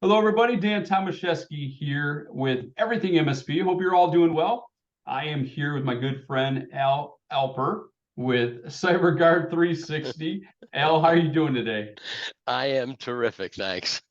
Hello, everybody. Dan Tomaszewski here with Everything MSP. Hope you're all doing well. I am here with my good friend Al Alper with CyberGuard 360. Al, how are you doing today? I am terrific, thanks.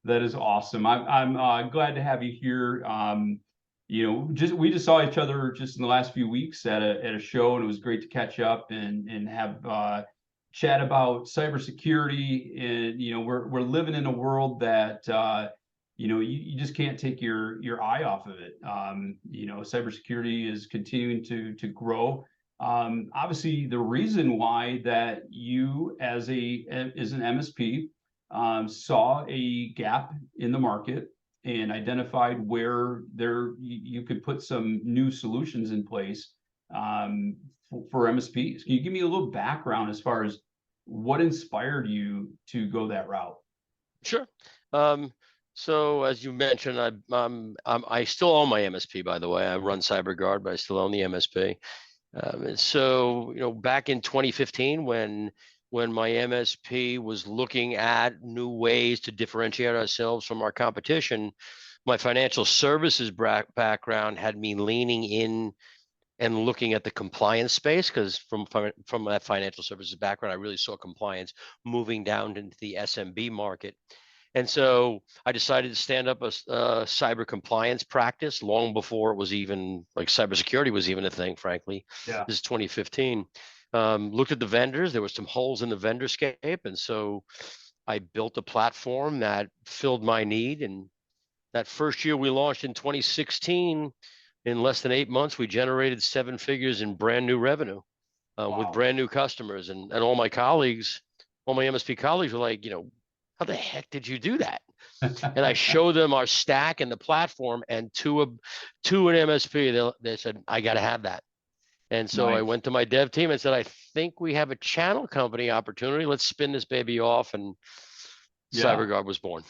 That is awesome. I'm glad to have you here. We just saw each other just in the last few weeks at a show, and it was great to catch up and have chat about cybersecurity. And we're living in a world that you just can't take your eye off of it. Cybersecurity is continuing to grow. Obviously, the reason why that you as an MSP saw a gap in the market and identified where you could put some new solutions in place for MSPs. Can you give me a little background as far as what inspired you to go that route? Sure. Um, so as you mentioned, I still own my MSP, by the way. I run CyberGuard, but I still own the MSP. And so, back in 2015, when my MSP was looking at new ways to differentiate ourselves from our competition, my financial services background had me leaning in and looking at the compliance space, because from that financial services background, I really saw compliance moving down into the SMB market. And so I decided to stand up a cyber compliance practice long before it was even like cybersecurity was even a thing, frankly. Yeah. This is 2015. Looked at the vendors. There were some holes in the vendorscape. And so I built a platform that filled my need. And that first year we launched in 2016, in less than 8 months, we generated seven figures in brand new revenue with Wow. brand new customers. And all my colleagues, all my MSP colleagues were like, how the heck did you do that? And I showed them our stack and the platform, and to an MSP, they said, I got to have that. And so I Nice. went to my dev team and said, I think we have a channel company opportunity. Let's spin this baby off. And Yeah. CyberGuard was born.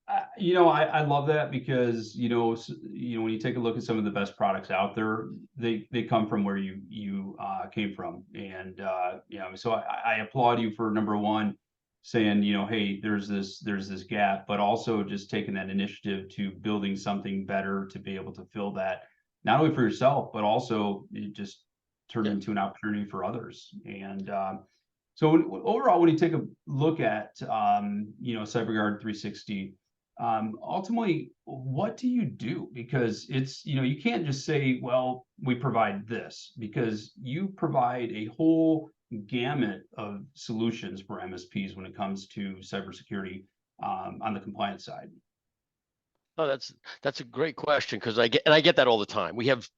I love that because when you take a look at some of the best products out there, they come from where you came from, and so I applaud you for number one, saying hey, there's this gap, but also just taking that initiative to building something better to be able to fill that, not only for yourself but also it just turned Yeah. into an opportunity for others. And so overall, when you take a look at CyberGuard 360, ultimately, what do you do? Because you can't just say, well, we provide this, because you provide a whole gamut of solutions for MSPs when it comes to cybersecurity on the compliance side. Oh, that's a great question, because I get that all the time. We have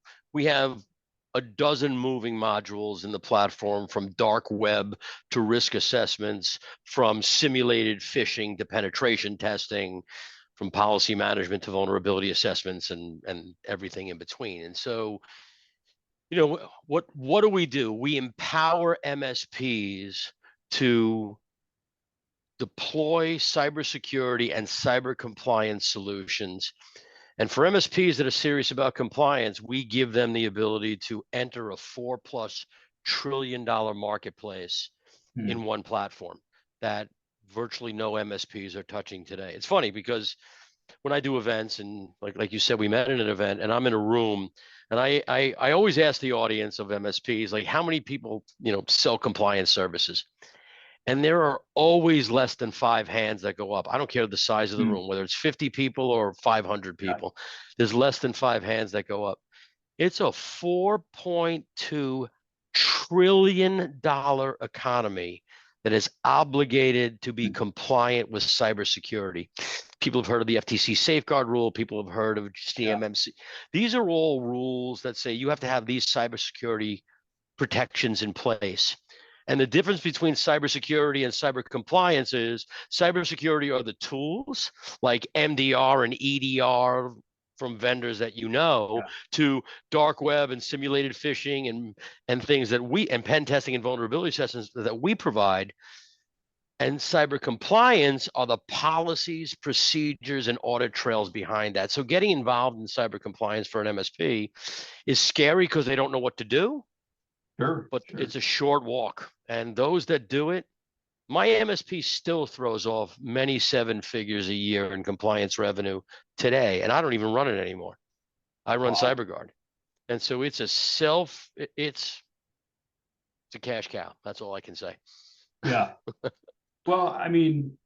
a dozen moving modules in the platform, from dark web to risk assessments, from simulated phishing to penetration testing, from policy management to vulnerability assessments, and everything in between. And so, what do we do? We empower MSPs to deploy cybersecurity and cyber compliance solutions. And for MSPs that are serious about compliance, we give them the ability to enter a $4+ trillion marketplace Hmm. in one platform that virtually no MSPs are touching today. It's funny because when I do events, and like you said, we met in an event and I'm in a room, and I always ask the audience of MSPs, like, how many people, sell compliance services? And there are always less than five hands that go up. I don't care the size of the Hmm. room, whether it's 50 people or 500 Yeah. people. There's less than five hands that go up. It's a $4.2 trillion economy that is obligated to be Hmm. compliant with cybersecurity. People have heard of the FTC safeguard rule. People have heard of Yeah. CMMC. These are all rules that say you have to have these cybersecurity protections in place. And the difference between cybersecurity and cyber compliance is cybersecurity are the tools like MDR and EDR from vendors that Yeah. to dark web and simulated phishing and things that and pen testing and vulnerability assessments that we provide. And cyber compliance are the policies, procedures, and audit trails behind that. So getting involved in cyber compliance for an MSP is scary because they don't know what to do, Sure. but Sure. it's a short walk. And those that do it My MSP still throws off many seven figures a year in compliance revenue today, and I don't even run it anymore. I run Wow. CyberGuard. And so it's a cash cow. That's all I can say. Yeah. Well, I mean,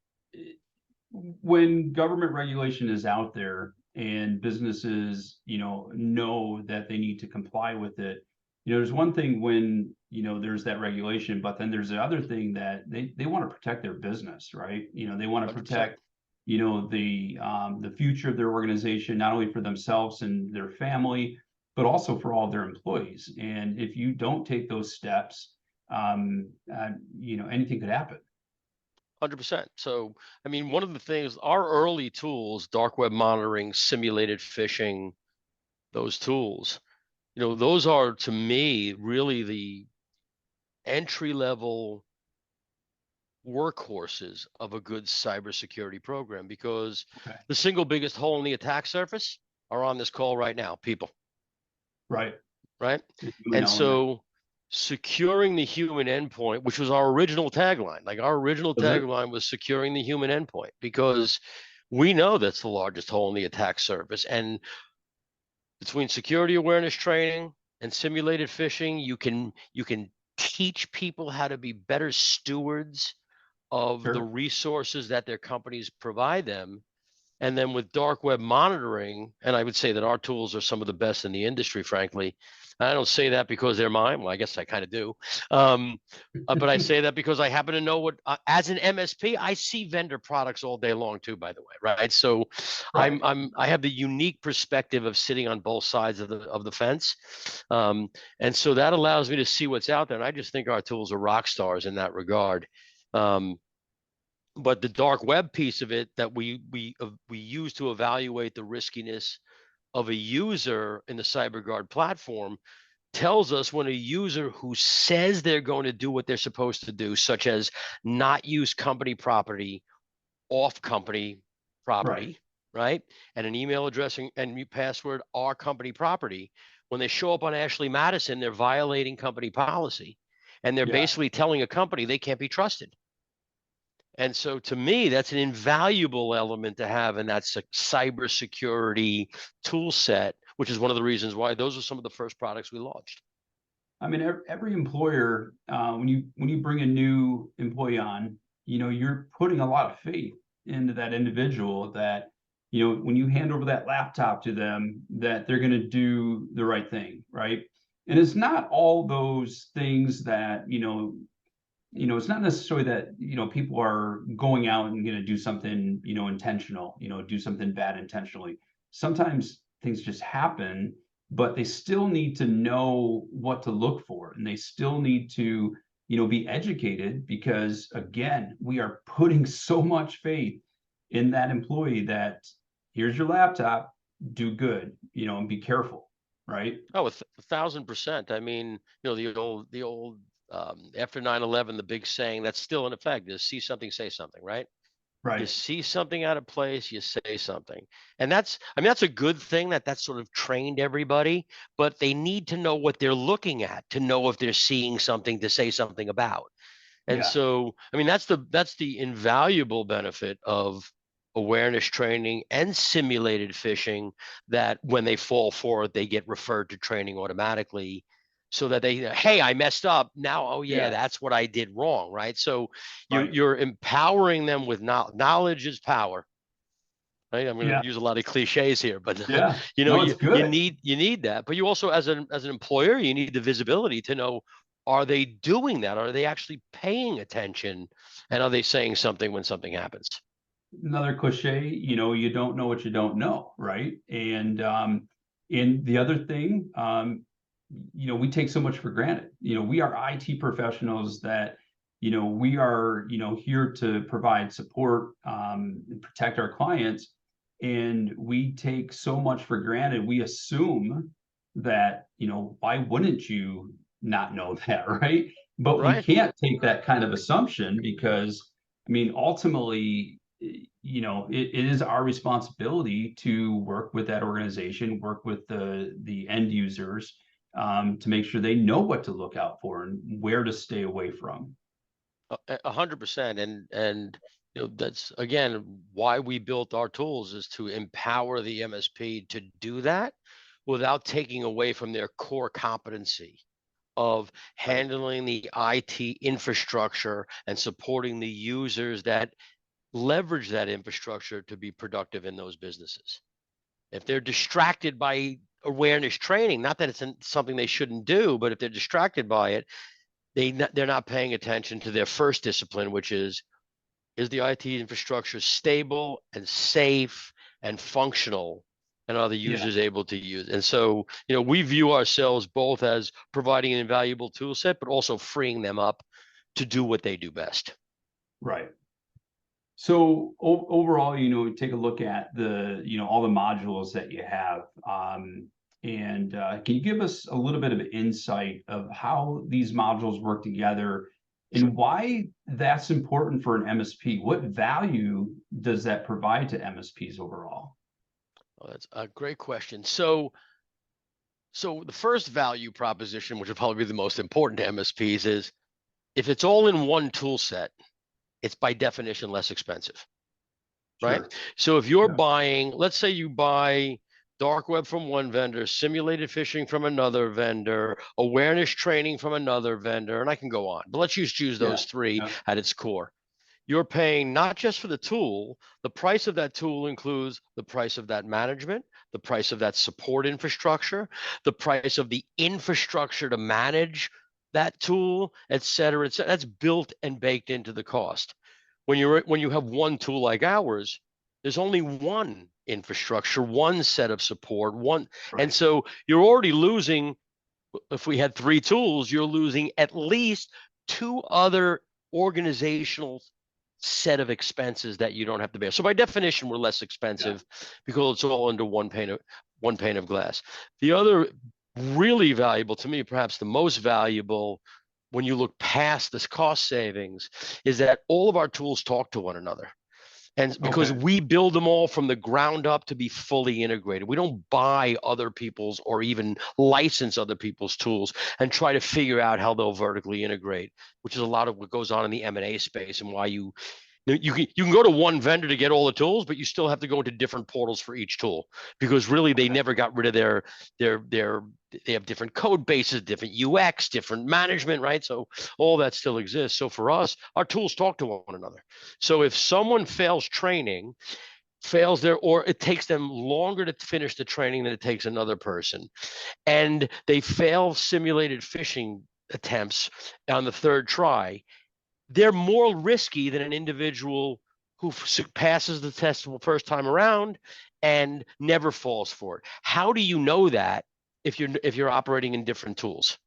when government regulation is out there and businesses, know that they need to comply with it, there's one thing when, there's that regulation, but then there's the other thing that they want to protect their business, right? They want to 100%. protect, the future of their organization, not only for themselves and their family, but also for all their employees. And if you don't take those steps, anything could happen. 100%. So, I mean, one of the things, our early tools, dark web monitoring, simulated phishing, those tools, those are to me really the entry level workhorses of a good cybersecurity program, because Okay. the single biggest hole in the attack surface are on this call right now, people, Right. right? The human And element. so securing the human endpoint, which was our original tagline, like our original Was it? tagline was securing the human endpoint, because we know that's the largest hole in the attack surface. And between security awareness training and simulated phishing, you can teach people how to be better stewards of the Sure. resources that their companies provide them. And then with dark web monitoring, and I would say that our tools are some of the best in the industry, frankly. I don't say that because they're mine. Well, I guess I kind of do. Um, but I say that because I happen to know what, as an MSP, I see vendor products all day long too, by the way, right? So Right. I have the unique perspective of sitting on both sides of the fence. Um, and so that allows me to see what's out there. And I just think our tools are rock stars in that regard. Um, but the dark web piece of it that we use to evaluate the riskiness of a user in the CyberGuard platform tells us when a user who says they're going to do what they're supposed to do, such as not use company property off company Right. property, right? And an email address and password are company property. When they show up on Ashley Madison, they're violating company policy, and they're Yeah. basically telling a company they can't be trusted. And so to me, that's an invaluable element to have in that cybersecurity tool set, which is one of the reasons why those are some of the first products we launched. I mean, every employer, when you bring a new employee on, you're putting a lot of faith into that individual that, when you hand over that laptop to them, that they're going to do the right thing, right? And it's not all those things that, it's not necessarily that, people are going out and going to do something, intentional, do something bad intentionally. Sometimes things just happen, but they still need to know what to look for, and they still need to, be educated, because again, we are putting so much faith in that employee that here's your laptop, do good, and be careful, right? Oh, 1,000%. I mean, the old after 9/11, the big saying that's still in effect is see something, say something, right? You Right. see something out of place, you say something. And I mean, that's a good thing that that's sort of trained everybody, but they need to know what they're looking at to know if they're seeing something to say something about. And Yeah. so, I mean, that's the invaluable benefit of awareness training and simulated phishing, that when they fall for it, they get referred to training automatically, so that they, hey, I messed up. Now, oh yeah, Yeah. that's what I did wrong, right? So Right. you're empowering them with knowledge is power. Right? I'm going Yeah. to use a lot of cliches here, but Yeah. you know, No, it's you good. need that. But you also, as an employer, you need the visibility to know, are they doing that? Are they actually paying attention? And are they saying something when something happens? Another cliche, you don't know what you don't know, right? And the other thing, we take so much for granted. We are IT professionals that, we are, here to provide support, and protect our clients. And we take so much for granted. We assume that, why wouldn't you not know that, right? But we Right. can't take that kind of assumption, because, I mean, ultimately, it is our responsibility to work with that organization, work with the end users, to make sure they know what to look out for and where to stay away from. 100%. And that's again why we built our tools, is to empower the MSP to do that without taking away from their core competency of Right. handling the IT infrastructure and supporting the users that leverage that infrastructure to be productive in those businesses. If they're distracted by awareness training, not that it's something they shouldn't do, but if they're distracted by it, they're not paying attention to their first discipline, which is the IT infrastructure stable and safe and functional, and are the Yeah. users able to use? And so, we view ourselves both as providing an invaluable tool set, but also freeing them up to do what they do best. Right. So overall, take a look at the, all the modules that you have. And can you give us a little bit of insight of how these modules work together Sure. and why that's important for an MSP? What value does that provide to MSPs overall? Well, that's a great question. So the first value proposition, which would probably be the most important to MSPs, is if it's all in one tool set, it's by definition less expensive. Right? Sure. So if you're Yeah. buying, let's say you buy dark web from one vendor, simulated phishing from another vendor, awareness training from another vendor, and I can go on, but let's just choose Yeah. those three Yeah. at its core. You're paying not just for the tool, the price of that tool includes the price of that management, the price of that support infrastructure, the price of the infrastructure to manage that tool, et cetera, et cetera. That's built and baked into the cost. When you have one tool like ours, there's only one infrastructure, one set of support, one, and Right. so you're already losing. If we had three tools, you're losing at least two other organizational set of expenses that you don't have to bear. So by definition, we're less Yeah. expensive because it's all under one pane of glass. The other really valuable to me, perhaps the most valuable when you look past this cost savings, is that all of our tools talk to one another. And because Okay. we build them all from the ground up to be fully integrated, we don't buy other people's or even license other people's tools and try to figure out how they'll vertically integrate, which is a lot of what goes on in the M&A space, and why you can go to one vendor to get all the tools, but you still have to go into different portals for each tool, because really they Okay. never got rid of their they have different code bases, different UX, different management, right? So all that still exists. So for us, our tools talk to one another. So if someone fails training, fails there, or it takes them longer to finish the training than it takes another person, and they fail simulated phishing attempts on the third try, they're more risky than an individual who passes the test the first time around and never falls for it. How do you know that if you're operating in different tools?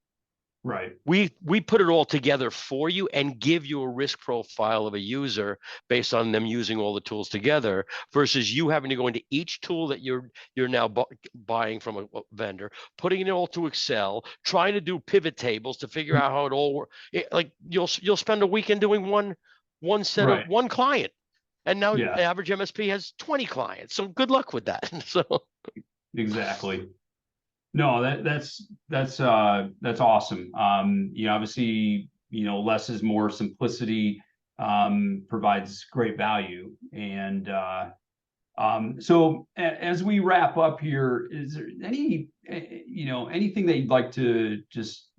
Right. We put it all together for you and give you a risk profile of a user based on them using all the tools together, versus you having to go into each tool that you're now buying from a vendor, putting it all to Excel, trying to do pivot tables to figure out how it all works. Like you'll spend a weekend doing one set of Right. one client, and now Yeah. average MSP has 20 clients. So good luck with that. So Exactly. No, that's awesome. Obviously, less is more. Simplicity provides great value. And so as we wrap up here, is there anything that you'd like to just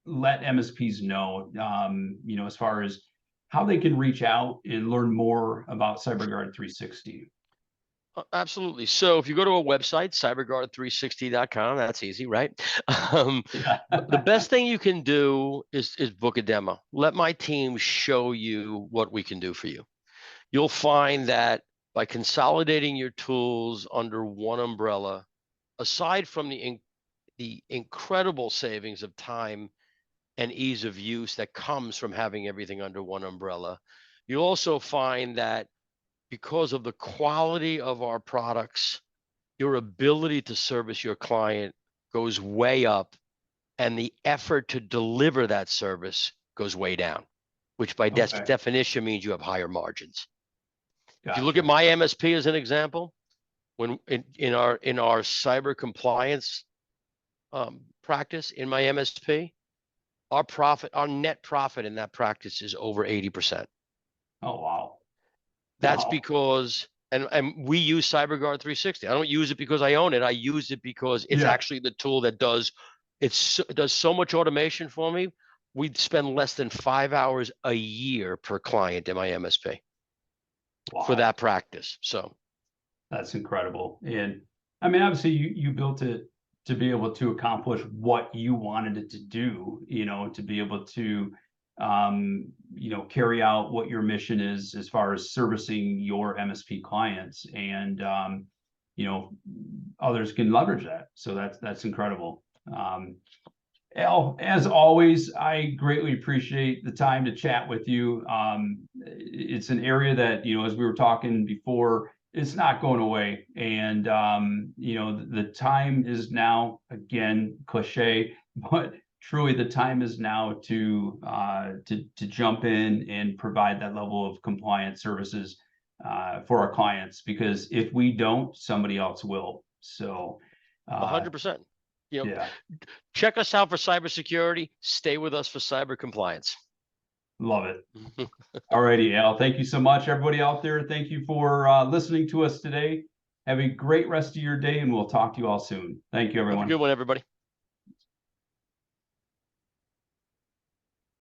let MSPs know, as far as how they can reach out and learn more about CyberGuard 360? Absolutely. So if you go to a website, cyberguard360.com, that's easy, right? Um, Yeah. the best thing you can do is book a demo. Let my team show you what we can do for you. You'll find that by consolidating your tools under one umbrella, aside from the incredible savings of time and ease of use that comes from having everything under one umbrella, you'll also find that because of the quality of our products, your ability to service your client goes way up, and the effort to deliver that service goes way down, which by Okay. definition means you have higher margins. If you look at Gotcha. my MSP as an example, when in our cyber compliance practice in my MSP, our net profit in that practice is over 80%. Oh, wow. That's Wow. because, and we use CyberGuard 360. I don't use it because I own it. I use it because it's Yeah. actually the tool that it does so much automation for me. We'd spend less than 5 hours a year per client in my MSP for Wow. that practice. So That's incredible. And I mean, obviously you built it to be able to accomplish what you wanted it to do, to be able to carry out what your mission is as far as servicing your MSP clients, and you know, others can leverage that. So that's incredible. Al, as always, I greatly appreciate the time to chat with you. It's an area that, as we were talking before, it's not going away. And, the time is now, again, cliche, but truly the time is now to jump in and provide that level of compliance services for our clients, because if we don't, somebody else will. So, uh, 100%. yeah. Check us out for cybersecurity. Stay with us for cyber compliance. Love it. All righty, Al. Thank you so much, everybody out there. Thank you for listening to us today. Have a great rest of your day, and we'll talk to you all soon. Thank you, Have a everyone. good one, everybody.